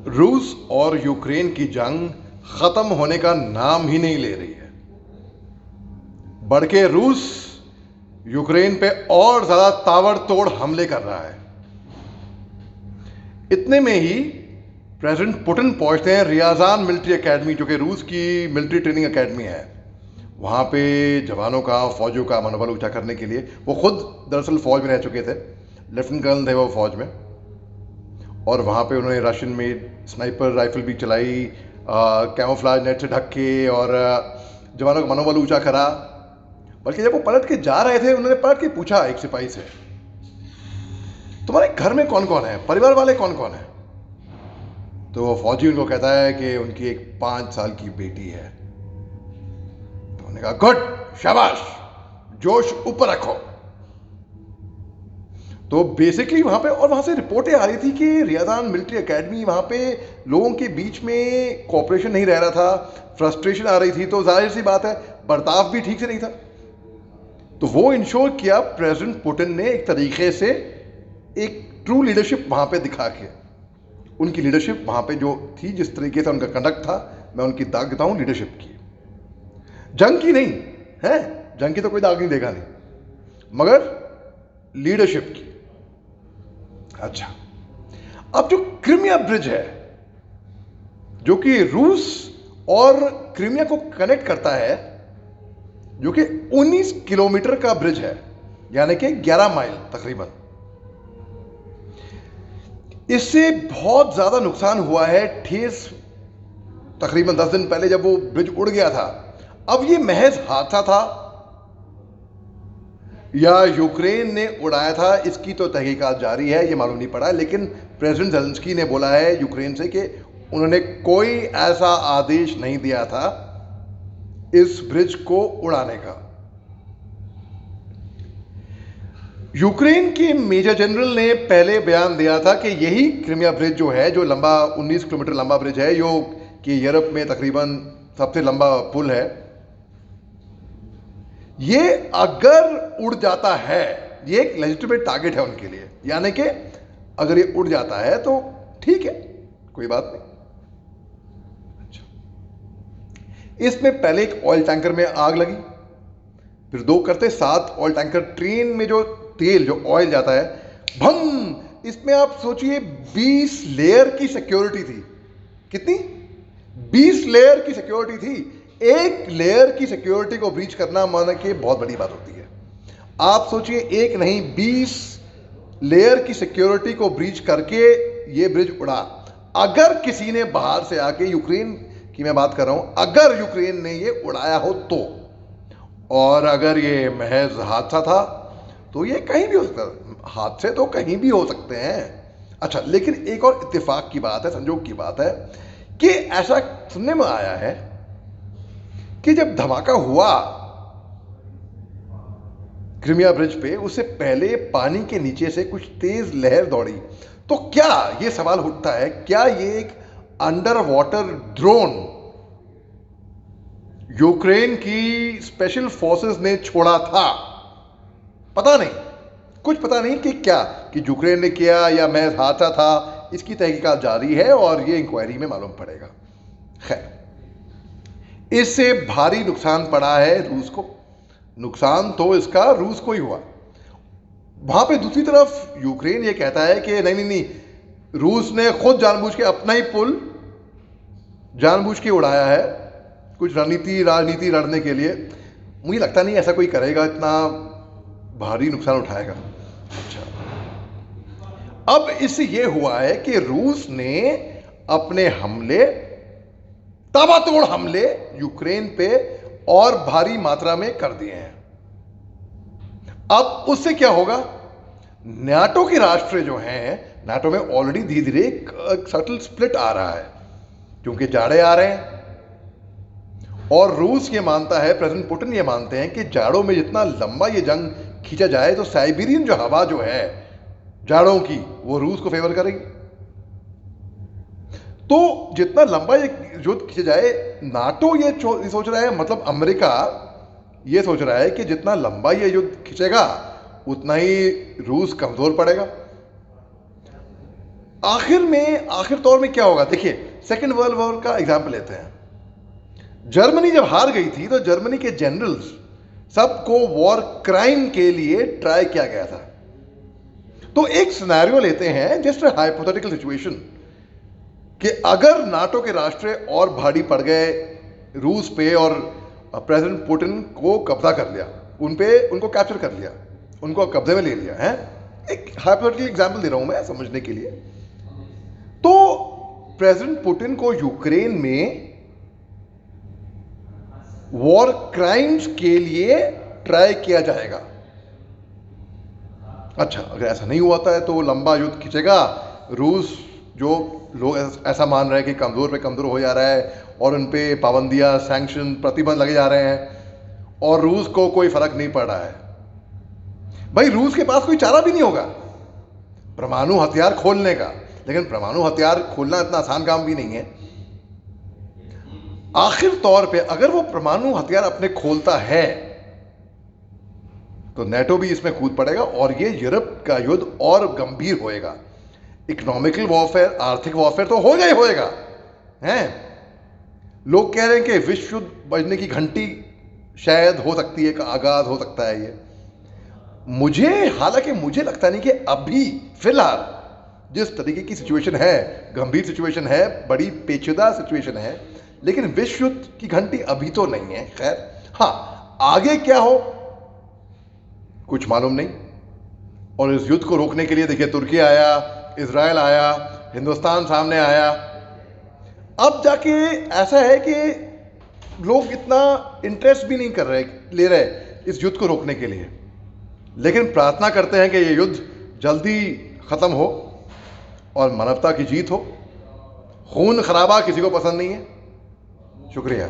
रूस और यूक्रेन की जंग खत्म होने का नाम ही नहीं ले रही है। बढ़ के रूस यूक्रेन पे और ज्यादा ताबड़तोड़ हमले कर रहा है। इतने में ही प्रेसिडेंट पुतिन पहुंचते हैं रियाजान मिलिट्री एकेडमी, जो कि रूस की मिलिट्री ट्रेनिंग एकेडमी है। वहां पे जवानों का, फौजियों का मनोबल ऊंचा करने के लिए, वो खुद दरअसल फौज में रह चुके थे, लेफ्टिनेंट कर्नल थे वो फौज में, और वहां पे उन्होंने रशियन मेड स्नाइपर राइफल भी चलाई, कैमोफ्लाज नेट से ढक के, और जवानों का मनोबल ऊंचा करा। बल्कि जब वो पलट के जा रहे थे, उन्होंने पलट के पूछा एक सिपाही से, तुम्हारे घर में कौन कौन है, परिवार वाले कौन कौन है? तो वो फौजी उनको कहता है कि उनकी एक 5 साल की बेटी है। तो उन्होंने कहा गुड, शाबाश, जोश ऊपर रखो। तो बेसिकली वहां पे, और वहां से रिपोर्टें आ रही थी कि रियाजान मिलिट्री एकेडमी, वहां पे लोगों के बीच में कोऑपरेशन नहीं रह रहा था, फ्रस्ट्रेशन आ रही थी। तो जाहिर सी बात है, बर्ताव भी ठीक से नहीं था। तो वो इंश्योर किया प्रेसिडेंट पुतिन ने एक तरीके से, एक ट्रू लीडरशिप वहां पे दिखा के। उनकी लीडरशिप वहां पे जो थी, जिस तरीके से उनका कंडक्ट था, मैं उनकी दाग देता हूं लीडरशिप की, जंग की नहीं है, जंग की तो कोई दाग नहीं देगा नहीं, मगर लीडरशिप की। अच्छा, अब जो क्रीमिया ब्रिज है, जो कि रूस और क्रीमिया को कनेक्ट करता है, जो कि 19 किलोमीटर का ब्रिज है, यानी कि 11 माइल तकरीबन, इससे बहुत ज्यादा नुकसान हुआ है, ठेस तकरीबन 10 दिन पहले जब वो ब्रिज उड़ गया था। अब ये महज हादसा था या यूक्रेन ने उड़ाया था, इसकी तो तहकीकात जारी है, ये मालूम नहीं पड़ा। लेकिन प्रेसिडेंट ज़ेलेंस्की ने बोला है यूक्रेन से कि उन्होंने कोई ऐसा आदेश नहीं दिया था इस ब्रिज को उड़ाने का। यूक्रेन के मेजर जनरल ने पहले बयान दिया था कि यही क्रीमिया ब्रिज जो है, जो लंबा 19 किलोमीटर लंबा ब्रिज है, जो कि यूरोप में तकरीबन सबसे लंबा पुल है, ये अगर उड़ जाता है, ये एक लेजिटिमेट टारगेट है उनके लिए, यानी कि अगर ये उड़ जाता है तो ठीक है, कोई बात नहीं। अच्छा, इसमें पहले एक ऑयल टैंकर में आग लगी, फिर 2 करते 7 ऑयल टैंकर, ट्रेन में जो तेल, जो ऑयल जाता है, भंग। इसमें आप सोचिए 20 लेयर की सिक्योरिटी थी। कितनी? 20 लेयर की सिक्योरिटी थी। एक लेयर की सिक्योरिटी को ब्रीच करना माना कि बहुत बड़ी बात होती है। आप सोचिए, एक नहीं 20 लेयर की सिक्योरिटी को ब्रीच करके ये ब्रिज उड़ा। अगर किसी ने बाहर से आके, यूक्रेन की मैं बात कर रहा हूं, अगर यूक्रेन ने ये उड़ाया हो तो, और अगर ये महज हादसा था तो ये कहीं भी हो सकता है, हादसे तो कहीं भी हो सकते हैं। अच्छा, लेकिन एक और इत्तेफाक की बात है, संजोग की बात है कि ऐसा सुनने में आया है कि जब धमाका हुआ क्रीमिया ब्रिज पे, उससे पहले पानी के नीचे से कुछ तेज लहर दौड़ी। तो क्या ये सवाल उठता है, क्या ये एक अंडर वाटर ड्रोन यूक्रेन की स्पेशल फोर्सेस ने छोड़ा था? पता नहीं, कुछ पता नहीं कि क्या, कि यूक्रेन ने किया या महज हादसा था। इसकी तहकीकात जारी है और ये इंक्वायरी में मालूम पड़ेगा। खैर, इससे भारी नुकसान पड़ा है रूस को। नुकसान तो इसका रूस को ही हुआ। वहां पे दूसरी तरफ यूक्रेन ये कहता है कि नहीं नहीं नहीं, रूस ने खुद जानबूझ के अपना ही पुल जानबूझ के उड़ाया है, कुछ राजनीति लड़ने के लिए। मुझे लगता नहीं ऐसा कोई करेगा, इतना भारी नुकसान उठाएगा। अच्छा, अब इससे यह हुआ है कि रूस ने अपने हमले, ताबड़तोड़ हमले यूक्रेन पे और भारी मात्रा में कर दिए हैं। अब उससे क्या होगा? नाटो के राष्ट्र जो हैं, नाटो में ऑलरेडी धीरे धीरे एक सटल स्प्लिट आ रहा है, क्योंकि जाड़े आ रहे हैं। और रूस ये मानता है, प्रेसिडेंट पुतिन ये मानते हैं कि जाड़ों में जितना लंबा ये जंग खींचा जाए तो साइबेरियन जो हवा जो है जाड़ों की, वो रूस को फेवर करेगी। तो जितना लंबा ये युद्ध खींचा जाए, नाटो ये सोच रहा है, मतलब अमेरिका ये सोच रहा है कि जितना लंबा ये युद्ध खींचेगा उतना ही रूस कमजोर पड़ेगा। आखिर तौर में क्या होगा? देखिए, सेकेंड वर्ल्ड वॉर का एग्जाम्पल लेते हैं। जर्मनी जब हार गई थी तो जर्मनी के जनरल्स सबको वॉर क्राइम के लिए ट्राई किया गया था। तो एक सिनेरियो लेते हैं, जस्ट अ हाइपोथेटिकल सिचुएशन, कि अगर नाटो के राष्ट्र और भारी पड़ गए रूस पे और प्रेसिडेंट पुतिन को कब्जा कर लिया, उनको कैप्चर कर लिया, उनको कब्जे में ले लिया है। एक हाइपोथेटिकल एग्जांपल दे रहा हूं मैं समझने के लिए। तो प्रेसिडेंट पुतिन को यूक्रेन में वॉर क्राइम्स के लिए ट्राई किया जाएगा। अच्छा, अगर ऐसा नहीं हुआ है तो लंबा युद्ध खींचेगा। रूस, जो लोग ऐसा मान रहे हैं कि कमजोर पे कमजोर हो जा रहा है और उन पे पाबंदियां, सैंक्शन, प्रतिबंध लगे जा रहे हैं और रूस को कोई फर्क नहीं पड़ रहा है। भाई, रूस के पास कोई चारा भी नहीं होगा परमाणु हथियार खोलने का, लेकिन परमाणु हथियार खोलना इतना आसान काम भी नहीं है। आखिर तौर पे अगर वो परमाणु हथियार अपने खोलता है तो नेटो भी इसमें कूद पड़ेगा और ये यूरोप का युद्ध और गंभीर होएगा। इकोनॉमिकल वॉरफेयर, आर्थिक वॉरफेयर तो होगा ही होएगा हैं। लोग कह रहे हैं कि विश्व युद्ध बजने की घंटी शायद हो सकती है, का आगाज हो सकता है ये। हालांकि मुझे लगता नहीं कि अभी फिलहाल जिस तरीके की सिचुएशन है, गंभीर सिचुएशन है, बड़ी पेचीदा सिचुएशन है, लेकिन विश्व युद्ध की घंटी अभी तो नहीं है। खैर, हाँ, आगे क्या हो कुछ मालूम नहीं। और इस युद्ध को रोकने के लिए देखिए, तुर्की आया, इजराइल आया, हिंदुस्तान सामने आया। अब जाके ऐसा है कि लोग इतना इंटरेस्ट भी नहीं ले रहे इस युद्ध को रोकने के लिए, लेकिन प्रार्थना करते हैं कि ये युद्ध जल्दी खत्म हो और मानवता की जीत हो। खून खराबा किसी को पसंद नहीं है। शुक्रिया।